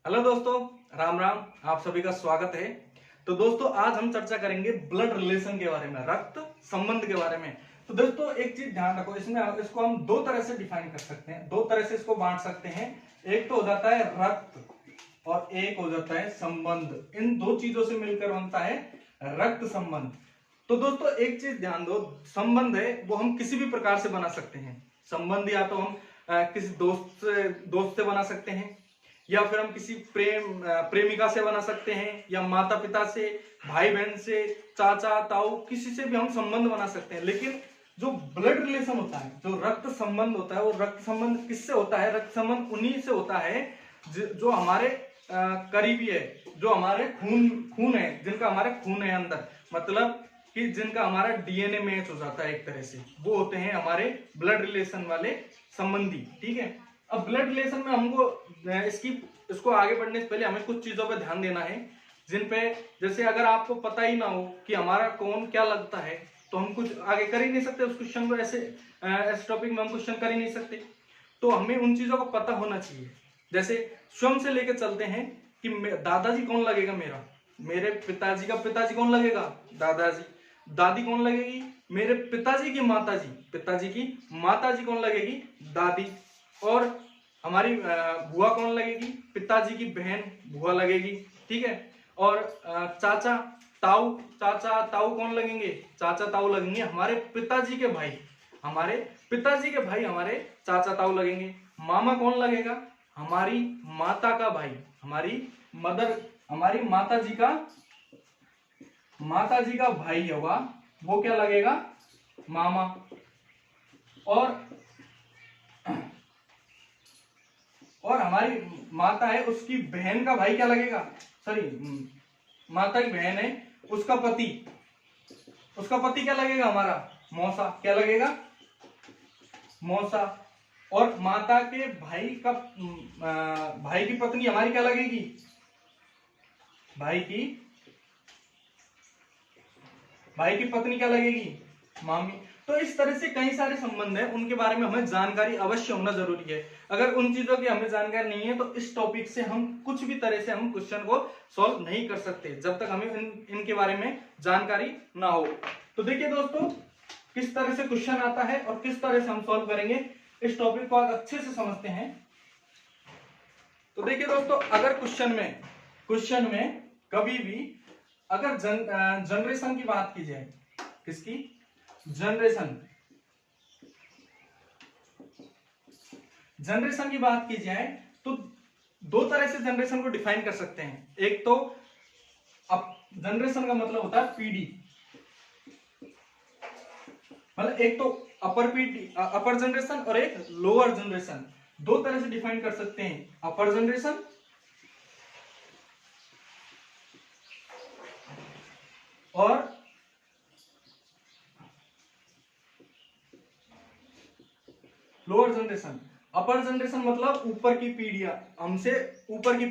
Hello दोस्तों, राम राम। आप सभी का स्वागत है। तो दोस्तों, आज हम चर्चा करेंगे ब्लड रिलेशन के बारे में, रक्त संबंध के बारे में। तो दोस्तों, एक चीज ध्यान रखो, इसमें इसको हम दो तरह से डिफाइन कर सकते हैं, दो तरह से इसको बांट सकते हैं। एक तो हो जाता है रक्त और एक हो जाता है संबंध। इन दो चीजों से मिलकर बनता है रक्त संबंध। तो दोस्तों, एक चीज ध्यान दो, संबंध है वो हम किसी भी प्रकार से बना सकते हैं। संबंध या तो हम किसी दोस्त से बना सकते हैं, या फिर हम किसी प्रेमिका से बना सकते हैं, या माता पिता से, भाई बहन से, चाचा ताऊ, किसी से भी हम संबंध बना सकते हैं। लेकिन जो ब्लड रिलेशन होता है, जो रक्त संबंध होता है, वो रक्त संबंध किससे होता है? रक्त संबंध उन्हीं से होता है जो हमारे करीबी है, जो हमारे खून है, जिनका हमारे खून है अंदर, मतलब कि जिनका हमारा डीएनए मैच हो जाता है एक तरह से, वो होते हैं हमारे ब्लड रिलेशन वाले संबंधी। ठीक है। अब ब्लड रिलेशन में हमको इसको आगे बढ़ने से पहले हमें कुछ चीजों पे ध्यान देना है, जिन पे जैसे अगर आपको पता ही ना हो कि हमारा कौन क्या लगता है, तो हम कुछ आगे कर ही नहीं सकते उस क्वेश्चन को। ऐसे टॉपिक में हम क्वेश्चन कर ही नहीं सकते। तो हमें उन चीजों को पता होना चाहिए। जैसे स्वयं से लेकर चलते हैं कि दादाजी कौन लगेगा मेरा, मेरे पिताजी का पिताजी कौन लगेगा? दादाजी। दादी कौन लगेगी? मेरे पिताजी की माताजी। पिताजी की माताजी कौन लगेगी? दादी। और हमारी बुआ कौन लगेगी? पिताजी की बहन बुआ लगेगी। ठीक है। और चाचा ताऊ कौन लगेंगे? चाचा ताऊ लगेंगे हमारे पिताजी के भाई। हमारे पिताजी के भाई हमारे चाचा ताऊ लगेंगे। मामा कौन लगेगा? हमारी माता का भाई, हमारी माता जी का भाई होगा, वो क्या लगेगा? मामा। और हमारी माता है, उसकी बहन का भाई क्या लगेगा? सॉरी, माता की बहन है, उसका पति क्या लगेगा? हमारा मौसा। क्या लगेगा? मौसा। और माता के भाई की पत्नी हमारी क्या लगेगी? भाई की पत्नी क्या लगेगी? मामी। तो इस तरह से कई सारे संबंध हैं, उनके बारे में हमें जानकारी अवश्य होना जरूरी है। अगर उन चीजों की हमें जानकारी नहीं है, तो इस टॉपिक से हम कुछ भी तरह से हम क्वेश्चन को सॉल्व नहीं कर सकते, जब तक हमें इनके बारे में जानकारी ना हो। तो देखिए दोस्तों, किस तरह से क्वेश्चन आता है और किस तरह से हम सॉल्व करेंगे, इस टॉपिक को आज अच्छे से समझते हैं। तो देखिए दोस्तों, अगर क्वेश्चन में कभी भी अगर जनरेशन की बात की जाए, किसकी? जनरेशन की बात की जाए, तो दो तरह से जनरेशन को डिफाइन कर सकते हैं। एक तो अब जनरेशन का मतलब होता है पीढ़ी, मतलब एक तो अपर जनरेशन और एक लोअर जनरेशन। दो तरह से डिफाइन कर सकते हैं, अपर जनरेशन और लोअर जनरेशन। अपर जनरेशन मतलब ऊपर की पीढ़ियां, हमसे ऊपर की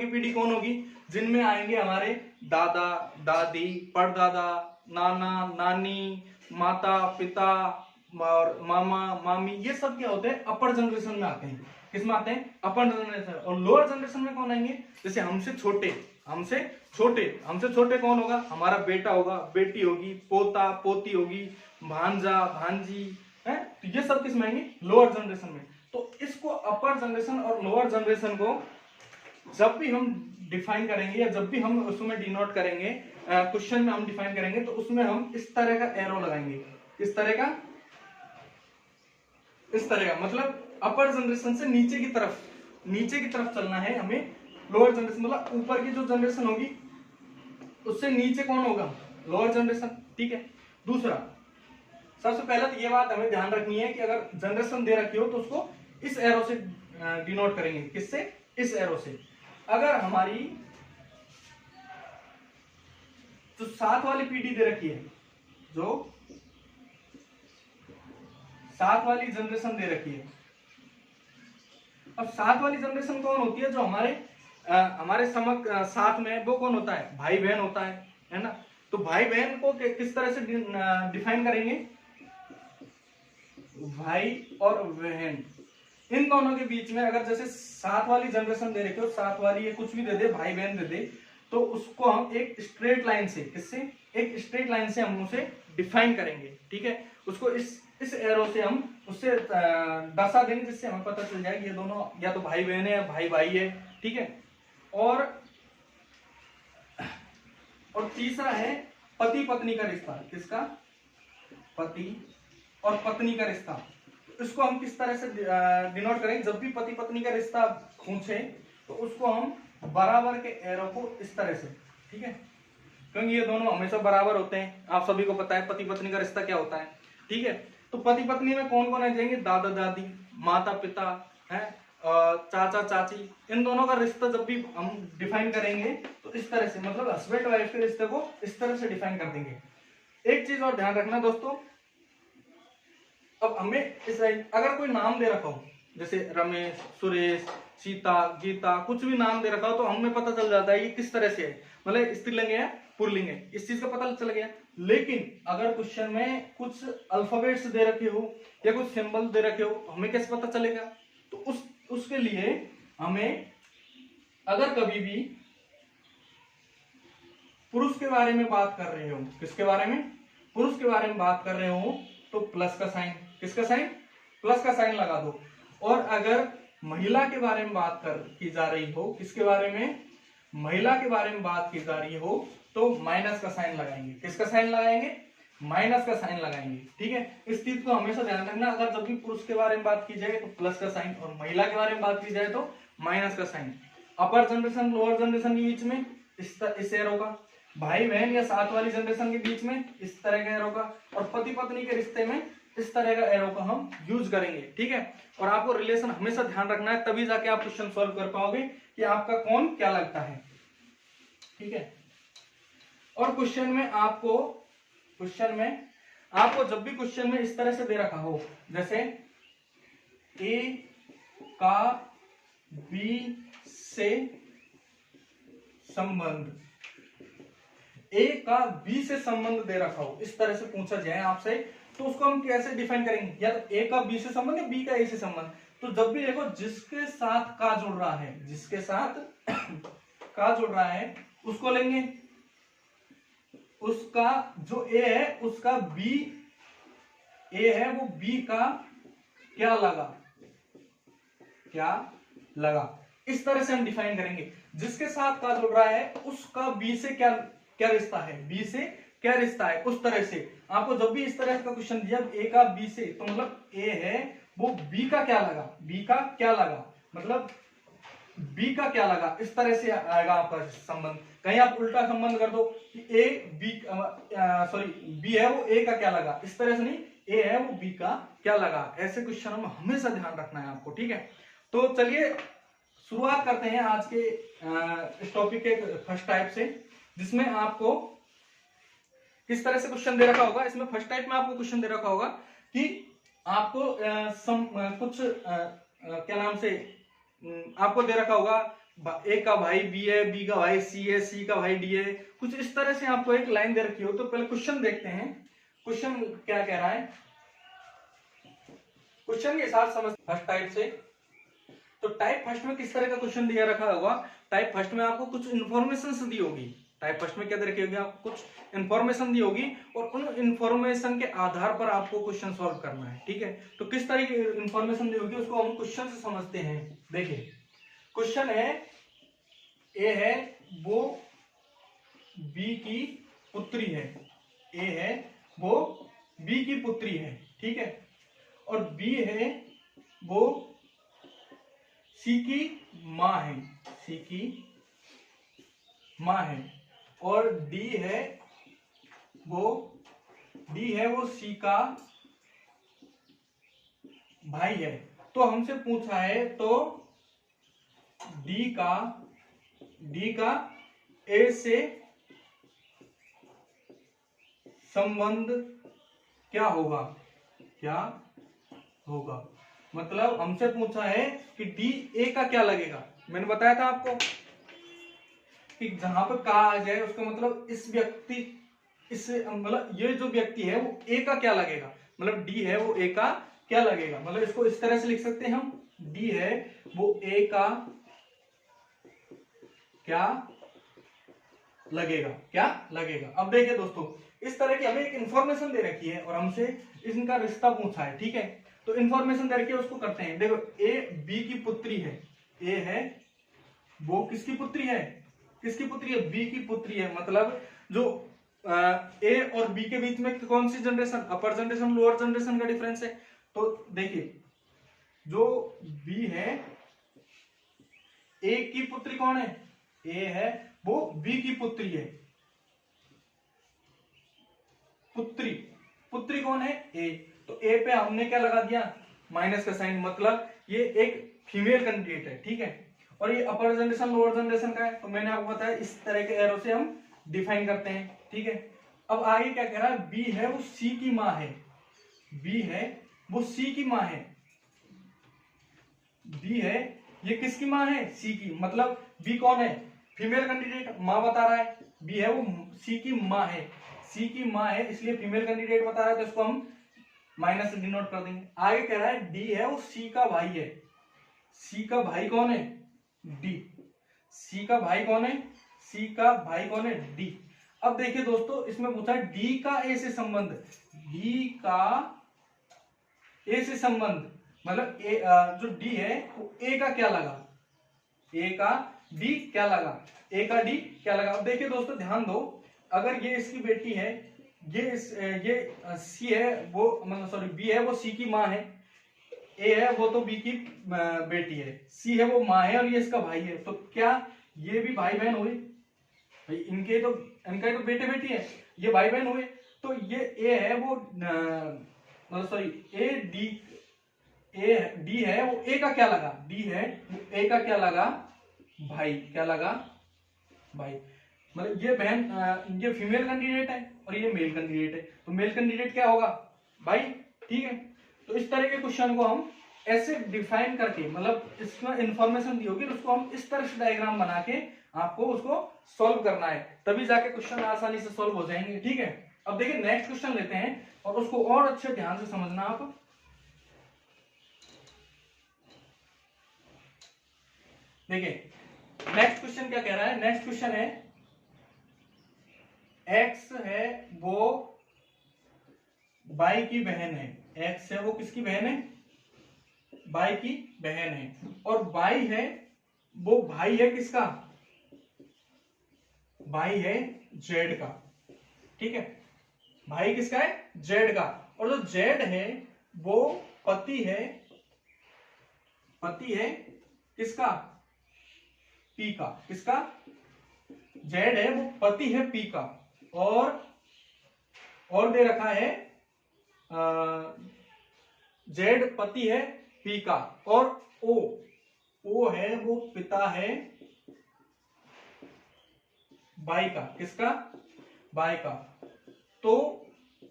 पीढ़ी कौन होगी? जिनमें आएंगे हमारे दादा दादी, परदादा, नाना नानी, माता पिता और मामा मामी। ये सब क्या होते हैं? अपर जनरेशन में आते हैं। किस में आते हैं? अपर जनरेशन। और लोअर जनरेशन में कौन आएंगे? जैसे हमसे छोटे कौन होगा? हमारा बेटा होगा, बेटी होगी, पोता पोती होगी, भांजा भांजी है। तो ये सब किस में आएंगे? लोअर जनरेशन में। तो इसको अपर जनरेशन और लोअर जनरेशन को जब भी हम डिफाइन करेंगे, या जब भी हम उसमें डिनोट करेंगे, क्वेश्चन में हम डिफाइन करेंगे, तो उसमें हम इस तरह का एरो लगाएंगे। इस तरह का मतलब अपर जनरेशन से नीचे की तरफ चलना है हमें। लोअर जनरेशन मतलब ऊपर की जो जनरेशन होगी उससे नीचे कौन होगा? Lower generation. ठीक है। दूसरा, सबसे पहले तो ये बात हमें ध्यान रखनी है कि अगर जनरेशन दे रखी हो तो उसको इस एरो से डिनोट करेंगे। किससे? इस एरो से। अगर हमारी जो सात वाली पीढ़ी दे रखी है, जो सात वाली जनरेशन दे रखी है, अब सात वाली जनरेशन कौन होती है? जो हमारे साथ में वो कौन होता है? भाई बहन होता है ना। तो भाई बहन को किस तरह से डिफाइन करेंगे? भाई और बहन। इन दोनों के बीच में अगर जैसे 7 वाली जनरेशन दे रखी हो, 7 वाली ये कुछ भी दे दे, भाई बहन दे दे, तो उसको हम एक स्ट्रेट लाइन से, किससे, एक स्ट्रेट लाइन से हम उसे डिफाइन करेंगे, ठीक है। उसको इस एरो से हम उससे दर्शा देंगे, जिससे हमें पता चल जाए कि ये दोनों या तो भाई बहन है या भाई भाई है, ठीक है। और तीसरा है पति पत्नी का रिश्ता। किसका? पति और पत्नी का रिश्ता। इसको हम किस तरह से डिनोट करेंगे? जब भी पति पत्नी का रिश्ता खींचे तो उसको हम बराबर के एरो को इस तरह से, ठीक है, क्योंकि ये दोनों हमेशा बराबर होते हैं। आप सभी को पता है पति पत्नी का रिश्ता क्या होता है, ठीक है। तो पति पत्नी में कौन कौन आ जाएंगे? दादा दादी, माता पिता, है चाचा चाची। इन दोनों का रिश्ता जब भी हम डिफाइन करेंगे तो इस तरह से, मतलब हस्बैंड वाइफ के रिश्ते को इस तरह से डिफाइन कर देंगे। एक चीज और ध्यान रखना दोस्तों, अब हमें इस अगर कोई नाम दे रखा हो, जैसे रमेश, सुरेश, सीता, गीता, कुछ भी नाम दे रखा हो, तो हमें पता चल जाता है ये किस तरह से है, मतलब स्त्रीलिंग है पुल्लिंग है, इस चीज का पता चल गया। लेकिन अगर क्वेश्चन में कुछ अल्फाबेट्स दे रखे हो या कुछ सिंबल दे रखे हो, हमें कैसे पता चलेगा? तो उसके लिए हमें, अगर कभी भी पुरुष के बारे में बात कर रहे हो, किसके बारे में? पुरुष के बारे में बात कर रहे हो, तो प्लस का साइन, किसका साइन? प्लस का साइन लगा दो। और अगर महिला के बारे में बात की जा रही हो, किसके बारे में? महिला के बारे में बात की जा रही हो, तो माइनस का साइन लगाएंगे। किसका साइन लगाएंगे? माइनस का साइन लगाएंगे, ठीक है। इस चीज को हमेशा ध्यान रखना, अगर जब भी पुरुष के बारे में बात की जाए तो प्लस का साइन, और महिला के बारे में बात की जाए तो माइनस का साइन। अपर जनरेशन लोअर जनरेशन के बीच में इस एरो का, भाई बहन या 7 वाली जनरेशन के बीच में इस तरह का एरो का, और पति पत्नी के रिश्ते में इस तरह का एरो का हम यूज करेंगे, ठीक है। और आपको रिलेशन हमेशा ध्यान रखना है, तभी जाके आप क्वेश्चन सॉल्व कर पाओगे कि आपका कौन क्या लगता है, ठीक है। और क्वेश्चन में आपको जब भी क्वेश्चन में इस तरह से दे रखा हो, जैसे ए का बी से संबंध, ए का बी से संबंध दे रखा हो, इस तरह से पूछा जाए आपसे, तो उसको हम कैसे डिफाइन करेंगे? या तो ए का बी से संबंध या बी का ए से संबंध। तो जब भी देखो जिसके साथ का जुड़ रहा है, जिसके साथ का जुड़ रहा है उसको लेंगे, उसका जो ए है उसका बी ए है वो बी का क्या लगा, इस तरह से हम डिफाइन करेंगे। जिसके साथ का जुड़ रहा है उसका बी से क्या रिश्ता है, बी से क्या रिश्ता है, उस तरह से आपको जब भी इस तरह का क्वेश्चन दिया ए का बी से, तो मतलब ए है वो बी का क्या लगा, मतलब बी का क्या लगा, इस तरह से आएगा आपका संबंध। कहीं आप उल्टा संबंध कर दो कि ए बी बी है वो ए का क्या लगा, इस तरह से नहीं, ए है वो बी का क्या लगा। ऐसे क्वेश्चन में हमेशा ध्यान रखना है आपको, ठीक है। तो चलिए शुरुआत करते हैं आज के इस टॉपिक के फर्स्ट टाइप से, जिसमें आपको किस तरह से क्वेश्चन दे रखा होगा। इसमें फर्स्ट टाइप में आपको क्वेश्चन दे रखा होगा कि आपको कुछ क्या नाम से आपको दे रखा होगा, ए का भाई बी है, बी का भाई सी है, सी का भाई डी है, कुछ इस तरह से आपको एक लाइन दे रखी हो। तो पहले क्वेश्चन देखते हैं, क्वेश्चन क्या कह रहा है, क्वेश्चन के साथ समझ फर्स्ट टाइप से। तो टाइप फर्स्ट में किस तरह का क्वेश्चन दिया रखा होगा? टाइप फर्स्ट में आपको कुछ इन्फॉर्मेशन दी होगी। टाइप फर्स्ट में क्या दे रखी होगी? आपको कुछ इन्फॉर्मेशन दी होगी और उन इन्फॉर्मेशन के आधार पर आपको क्वेश्चन सॉल्व करना है, ठीक है। तो किस तरह की इन्फॉर्मेशन दी होगी उसको हम क्वेश्चन से समझते हैं। देखिए क्वेश्चन है, ए है वो बी की पुत्री है, ए है वो बी की पुत्री है, ठीक है। और बी है वो सी की माँ है, सी की माँ है। और डी है वो सी का भाई है। तो हमसे पूछा है तो डी का ए से संबंध क्या होगा, मतलब हमसे पूछा है कि डी ए का क्या लगेगा। मैंने बताया था आपको कि जहां पर का आ जाए उसका मतलब मतलब ये जो व्यक्ति है वो ए का क्या लगेगा, मतलब डी है वो ए का क्या लगेगा। मतलब इसको इस तरह से लिख सकते हैं हम डी है वो ए का क्या लगेगा, क्या लगेगा। अब देखिए दोस्तों, इस तरह की हमें एक इंफॉर्मेशन दे रखी है और हमसे इनका रिश्ता पूछा है, ठीक है। तो इंफॉर्मेशन दे रखी है, उसको करते हैं। देखो, ए बी की पुत्री है, ए है वो किसकी पुत्री है, किसकी पुत्री है, बी की पुत्री है। मतलब जो ए और बी के बीच में कौन सी जनरेशन, अपर जनरेशन लोअर जनरेशन का डिफरेंस है। तो देखिए, जो बी है, ए की पुत्री कौन है, ए है वो बी की पुत्री है, पुत्री, पुत्री कौन है, ए। तो ए पे हमने क्या लगा दिया, माइनस का साइन, मतलब ये एक फीमेल कैंडिडेट है, ठीक है। और ये अपर जनरेशन लोअर जनरेशन का है, तो मैंने आपको बताया इस तरह के एरो से हम डिफाइन करते हैं, ठीक है। अब आगे क्या कह रहा है, बी है वो सी की माँ है, बी है वो सी की माँ है, बी है ये किसकी माँ है, सी की। मतलब बी कौन है, फीमेल कैंडिडेट, माँ बता रहा है, बी है वो सी की माँ है, सी की माँ है इसलिए फीमेल कैंडिडेट बता रहा है, तो इसको हम माइनस से डिनोट कर देंगे। आगे कह रहा है डी है वो सी का भाई है, सी का भाई कौन है, डी, सी का भाई कौन है, सी का भाई कौन है, डी। अब देखिए दोस्तों, इसमें पूछा है डी का ए से संबंध, डी का ए से संबंध, मतलब ए, जो डी है वो ए का क्या लगा, ए का डी क्या लगा, ए का डी क्या लगा। अब देखिए दोस्तों, ध्यान दो, अगर ये इसकी बेटी है, ये सी है वो, मतलब सॉरी बी है वो सी की माँ है, ए है वो तो बी की बेटी है, सी है वो माँ है और ये इसका भाई है, तो क्या ये भी भाई बहन हुए भाई, इनका तो बेटे बेटी है, ये भाई बहन हुए। तो ये ए है वो मतलब सॉरी ए डी है वो ए का क्या लगा, डी है वो ए का क्या लगा, भाई, क्या लगा, भाई। मतलब ये बहन, ये फीमेल कैंडिडेट है और ये मेल कैंडिडेट है, तो मेल कैंडिडेट क्या होगा, भाई, ठीक है। तो इस तरह के क्वेश्चन को हम ऐसे डिफाइन करके, मतलब इसमें इंफॉर्मेशन दी होगी तो उसको हम इस तरह से डायग्राम बना के आपको उसको सॉल्व करना है, तभी जाके क्वेश्चन आसानी से सॉल्व हो जाएंगे, ठीक है। अब देखिए नेक्स्ट क्वेश्चन लेते हैं और उसको और अच्छे ध्यान से समझना आप। देखिए नेक्स्ट क्वेश्चन क्या कह रहा है, नेक्स्ट क्वेश्चन है एक्स है वो बाई की बहन है, एक्स है वो किसकी बहन है, बाई की बहन है, और बाई है वो भाई है किसका, भाई है जेड का, ठीक है, भाई किसका है, जेड का। और जो जेड है वो पति है किसका, पी का, किसका, जेड है वो पति है पी का, और दे रखा है जेड पति है पी का, और ओ है वो पिता है बाई का, किसका, बाई का। तो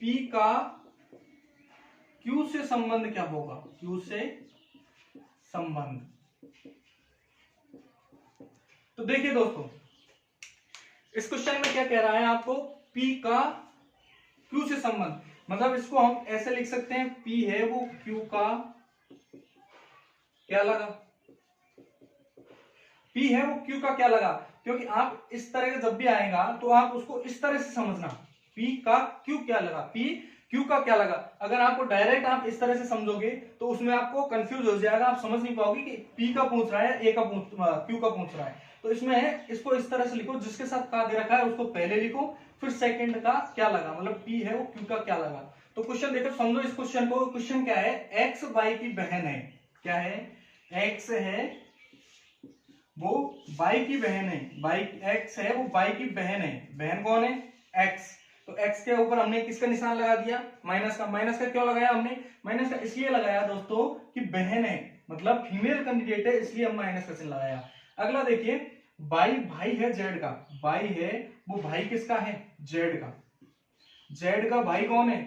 पी का क्यू से संबंध क्या होगा, क्यू से संबंध। तो देखिए दोस्तों, इस क्वेश्चन में क्या कह रहा है आपको, P का Q से संबंध, मतलब इसको हम ऐसे लिख सकते हैं, P है वो Q का क्या लगा, P है वो Q का क्या लगा। क्योंकि आप इस तरह का जब भी आएगा तो आप उसको इस तरह से समझना, P का Q क्या लगा, P Q का क्या लगा। अगर आपको डायरेक्ट आप इस तरह से समझोगे तो उसमें आपको कंफ्यूज हो जाएगा, आप समझ नहीं पाओगे कि P का पूछ रहा है, A का Q का पूछ रहा है। तो इसमें इसको इस तरह से लिखो, जिसके साथ का दे रखा है उसको पहले लिखो, फिर सेकंड का क्या लगा, मतलब P है वो Q का क्या लगा। तो क्वेश्चन देखो, समझो इस क्वेश्चन को। क्वेश्चन क्या है, X बाई की बहन है, क्या है, X है वो बाई की बहन है, बाई X है वो बाई की बहन है, बहन कौन है, X। तो X के ऊपर हमने किसका निशान लगा दिया, माइनस का। माइनस का क्यों लगाया हमने, माइनस का इसलिए लगाया दोस्तों कि बहन है, मतलब फीमेल कैंडिडेट है, इसलिए हम माइनस का चिन्ह लगाया। अगला देखिए, बाई भाई है जेड का, बाई है वो भाई किसका है, जेड का, जेड का भाई कौन है,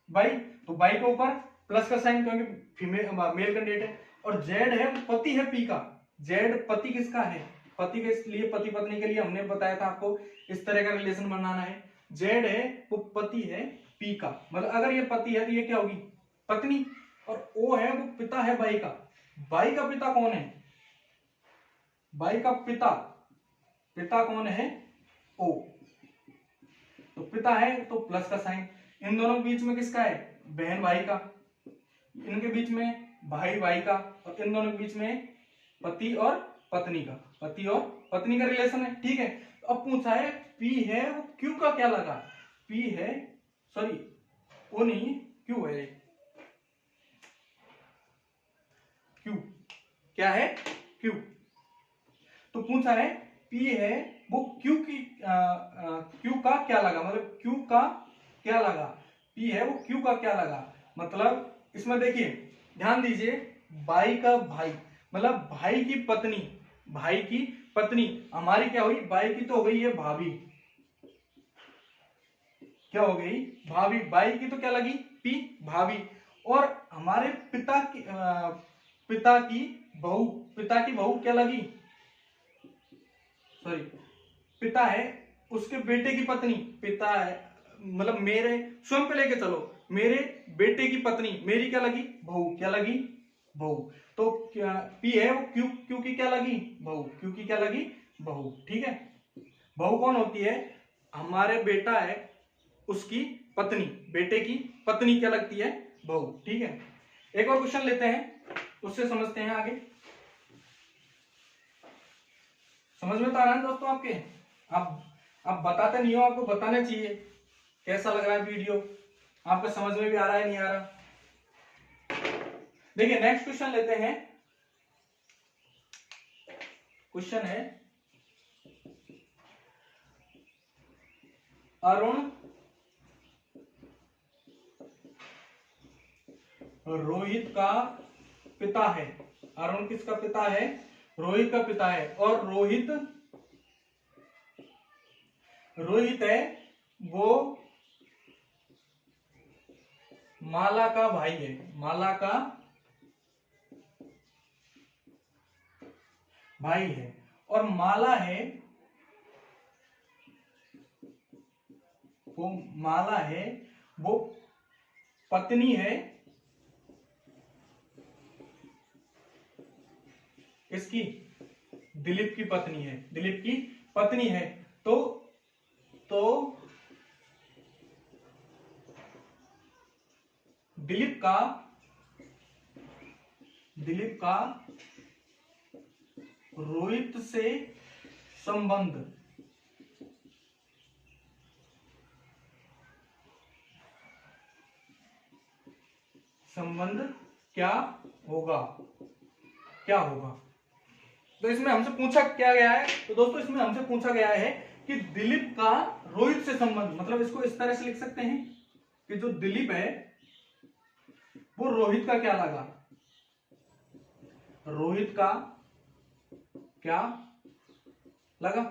बाई। तो बाई के ऊपर प्लस का साइन, क्योंकि फीमेल मेल कैंडिडेट है। और जेड है पति है पी का, जेड पति किसका है, पति के लिए, पति पत्नी के लिए हमने बताया था आपको इस तरह का रिलेशन बनाना है। जेड है वो पति है पी का, मतलब अगर ये पति है तो ये क्या होगी, पत्नी। और ओ है वो पिता है बाई का, बाई का पिता कौन है? बाई का पिता कौन है? ओ। तो पिता है तो प्लस का साइन। इन दोनों के बीच में किसका है? बहन भाई का। इनके बीच में भाई भाई का, और इन दोनों के बीच में पति और पत्नी का, पति और पत्नी का रिलेशन है। ठीक है, तो अब पूछा है पी है वो क्यू का क्या लगा? पी है, सॉरी ओ नहीं, क्यू है, क्यू क्या है? क्यू। तो पूछा है पी है वो क्यू की क्यू का क्या लगा, मतलब क्यू का क्या लगा? पी है वो क्यू का क्या लगा, मतलब इसमें देखिए ध्यान दीजिए, बाई का भाई मतलब भाई की पत्नी, भाई की पत्नी हमारी क्या हुई? बाई की तो हो गई है भाभी, क्या हो गई? भाभी। बाई की तो क्या लगी? पी, भाभी। और हमारे पिता की बहू, पिता की बहू क्या लगी? सॉरी, पिता है उसके बेटे की पत्नी, पिता है मतलब मेरे, स्वयं पे लेके चलो, मेरे बेटे की पत्नी मेरी क्या लगी? बहू। क्या लगी? बहू। तो क्या पी है वो क्यू, क्यू की क्या लगी? बहू। क्यू की क्या लगी? बहू। ठीक है, बहू कौन होती है? हमारे बेटा है उसकी पत्नी, बेटे की पत्नी क्या लगती है? बहू। ठीक है, एक और क्वेश्चन लेते हैं, उससे समझते हैं आगे। समझ में तो आ रहा है दोस्तों आपके? आप बताते नहीं हो, आपको बताना चाहिए कैसा लग रहा है वीडियो, आपको समझ में भी आ रहा है नहीं आ रहा। देखिए नेक्स्ट क्वेश्चन लेते हैं। क्वेश्चन है अरुण रोहित का पिता है। अरुण किसका पिता है? रोहित का पिता है। और रोहित है वो माला का भाई है, माला का भाई है। और माला है वो पत्नी है किसकी? दिलीप की पत्नी है, दिलीप की पत्नी है। तो दिलीप का रोहित से संबंध क्या होगा? तो इसमें हमसे पूछा क्या गया है? तो दोस्तों इसमें हमसे पूछा गया है कि दिलीप का रोहित से संबंध, मतलब इसको इस तरह से लिख सकते हैं कि जो दिलीप है वो रोहित का क्या लगा? रोहित का क्या लगा?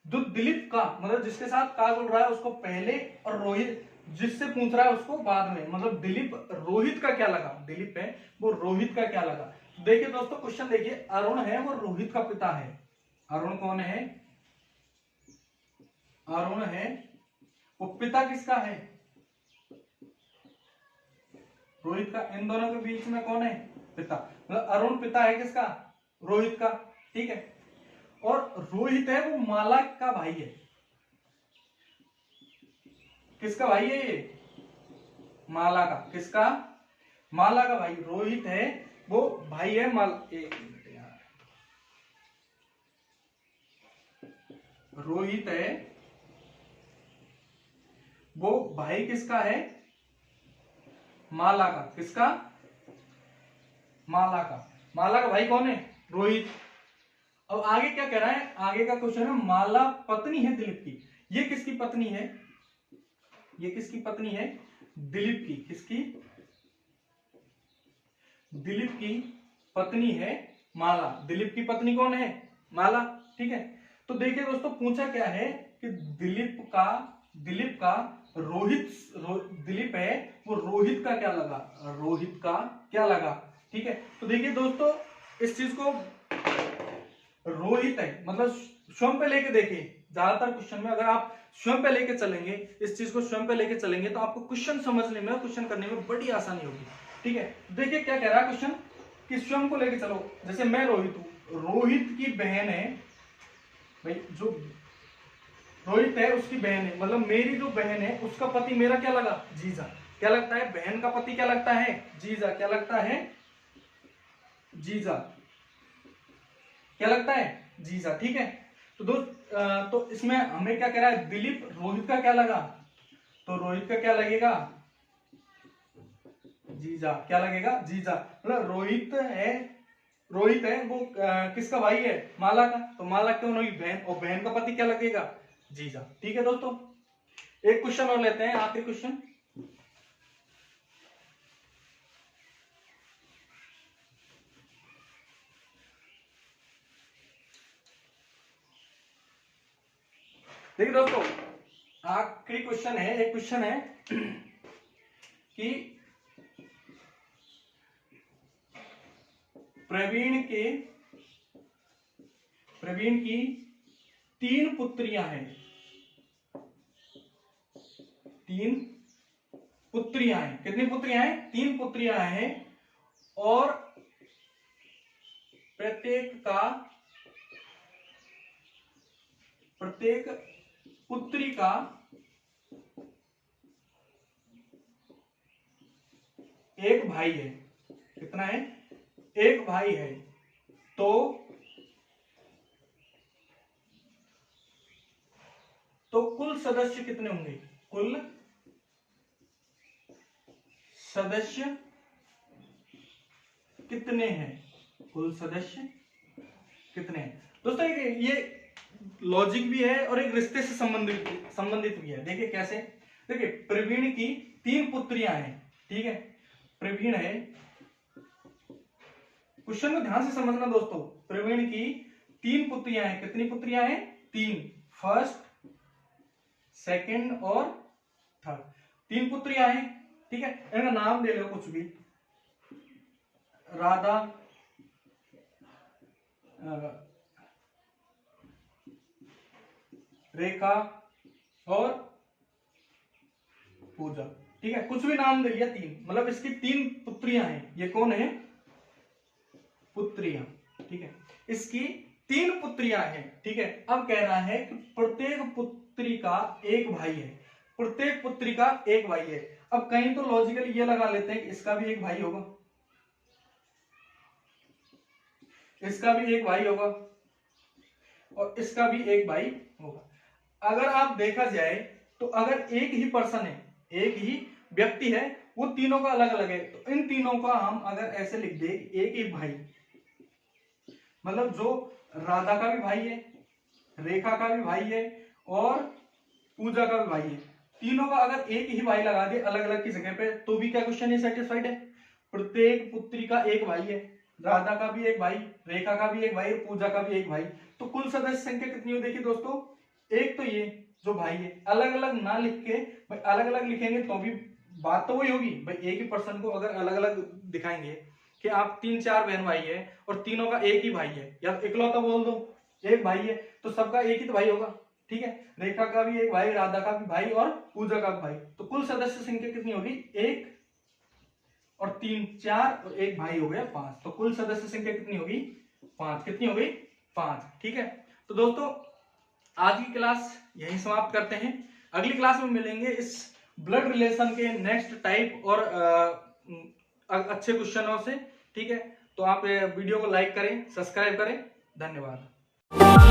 जो दिलीप का मतलब जिसके साथ का जुड़ रहा है उसको पहले, और रोहित जिससे पूछ रहा है उसको बाद में, मतलब दिलीप रोहित का क्या लगा? दिलीप है वो रोहित का क्या लगा? तो देखिए दोस्तों क्वेश्चन देखिए, अरुण है वो रोहित का पिता है। अरुण कौन है? अरुण है वो पिता किसका है? रोहित का। इन दोनों के बीच में कौन है? पिता। मतलब अरुण पिता है किसका? रोहित का। ठीक है, और रोहित है वो माला का भाई है। किसका भाई है ये? माला का। किसका? माला का भाई। रोहित है वो भाई है रोहित है वो भाई किसका है? माला का। किसका? माला का। माला का भाई कौन है? रोहित। अब आगे क्या कह रहा है? आगे का क्वेश्चन है माला पत्नी है दिलीप की। ये किसकी पत्नी है? ये किसकी पत्नी है? दिलीप की। किसकी? दिलीप की पत्नी है माला। दिलीप की पत्नी कौन है? माला। ठीक है, तो देखिए दोस्तों पूछा क्या है कि दिलीप का दिलीप है वो रोहित का क्या लगा? रोहित का क्या लगा? ठीक है, तो देखिए दोस्तों इस चीज को रोहित है मतलब स्वयं पे लेके देखिए, ज्यादातर क्वेश्चन में अगर आप स्वयं पे लेके चलेंगे, इस चीज को स्वयं पे लेके चलेंगे तो आपको क्वेश्चन समझने में, क्वेश्चन करने में बड़ी आसानी होगी। ठीक है, देखिए क्या कह रहा है क्वेश्चन। कि स्वयं को लेके चलो, जैसे मैं रोहित हूं, रोहित की बहन है भाई, जो रोहित है उसकी बहन है, मतलब मेरी जो बहन है उसका पति मेरा क्या लगा, जीजा। क्या लगता है, बहन का पति क्या लगता है, जीजा। क्या लगता है, जीजा। क्या लगता है, जीजा। ठीक है, तो दोस्त तो इसमें हमें क्या कह रहा है, दिलीप रोहित का क्या लगा, तो रोहित का क्या लगेगा, जीजा। क्या लगेगा, जीजा। मतलब रोहित है वो किसका भाई है, माला का, तो माला क्यों नहीं, बहन, और बहन का पति क्या लगेगा, जीजा। ठीक है दोस्तों, एक क्वेश्चन और लेते हैं, आखिरी क्वेश्चन। देखिए दोस्तों, आखिरी क्वेश्चन है, एक क्वेश्चन है कि प्रवीण की 3 पुत्रियां हैं, 3 पुत्रियां हैं। कितनी पुत्रियां हैं, 3 पुत्रियां हैं, और प्रत्येक पुत्री का एक भाई है। कितना है, एक भाई है। तो कुल सदस्य कितने होंगे, कुल सदस्य कितने हैं, कुल सदस्य कितने हैं। दोस्तों ये लॉजिक भी है और एक रिश्ते से संबंधित भी है। देखिए कैसे, देखिए प्रवीण की 3 पुत्रियां हैं, ठीक है, प्रवीण है, क्वेश्चन को ध्यान से समझना दोस्तों, प्रवीण की 3 पुत्रियां हैं। कितनी पुत्रियां हैं, 3, फर्स्ट, सेकंड और थर्ड, 3 पुत्रियां हैं। ठीक है, इनका नाम ले लो कुछ भी, राधा, रेखा और पूजा। ठीक है, कुछ भी नाम दे दिया, 3, मतलब इसकी 3 पुत्रियां हैं। ये कौन है, पुत्रियां। ठीक है, इसकी 3 पुत्रियां हैं। ठीक है, अब कह रहा है कि प्रत्येक पुत्री का एक भाई है, प्रत्येक पुत्री का एक भाई है। अब कहीं तो लॉजिकली ये लगा लेते हैं कि इसका भी एक भाई होगा, इसका भी एक भाई होगा, और इसका भी एक भाई होगा। अगर आप देखा जाए तो अगर एक ही पर्सन है, एक ही व्यक्ति है, वो तीनों का अलग अलग है, तो इन तीनों का हम अगर ऐसे लिख दे, एक ही भाई, मतलब जो राधा का भी भाई है, रेखा का भी भाई है और पूजा का भी भाई है, तीनों का अगर एक ही भाई लगा दे अलग अलग की जगह पे, तो भी क्या क्वेश्चन ये सेटिस्फाइड है। प्रत्येक पुत्री का एक भाई है, राधा का भी एक भाई, रेखा का भी एक भाई, पूजा का भी एक भाई, तो कुल सदस्य संख्या कितनी हो, देखिए दोस्तों, एक तो ये जो भाई है, अलग अलग ना लिख के, भाई अलग अलग लिखेंगे तो भी बात तो वही होगी भाई, एक ही पर्सन को अगर अलग अलग दिखाएंगे कि आप 3-4 बहन भाई है और तीनों का एक ही भाई है, या इकलौता बोल दो एक भाई है, तो सबका एक ही तो भाई होगा। ठीक है, रेखा का भी एक भाई, राधा का भी भाई और पूजा का भी भाई, तो कुल सदस्य संख्या कितनी होगी, 1 और 3, 4 और एक भाई हो गया 5, तो कुल सदस्य संख्या कितनी होगी, 5। कितनी हो गई, 5। ठीक है, तो दोस्तों आज की क्लास यहीं समाप्त करते हैं, अगली क्लास में मिलेंगे इस ब्लड रिलेशन के नेक्स्ट टाइप और अच्छे क्वेश्चनों से। ठीक है, तो आप वीडियो को लाइक करें, सब्सक्राइब करें, धन्यवाद।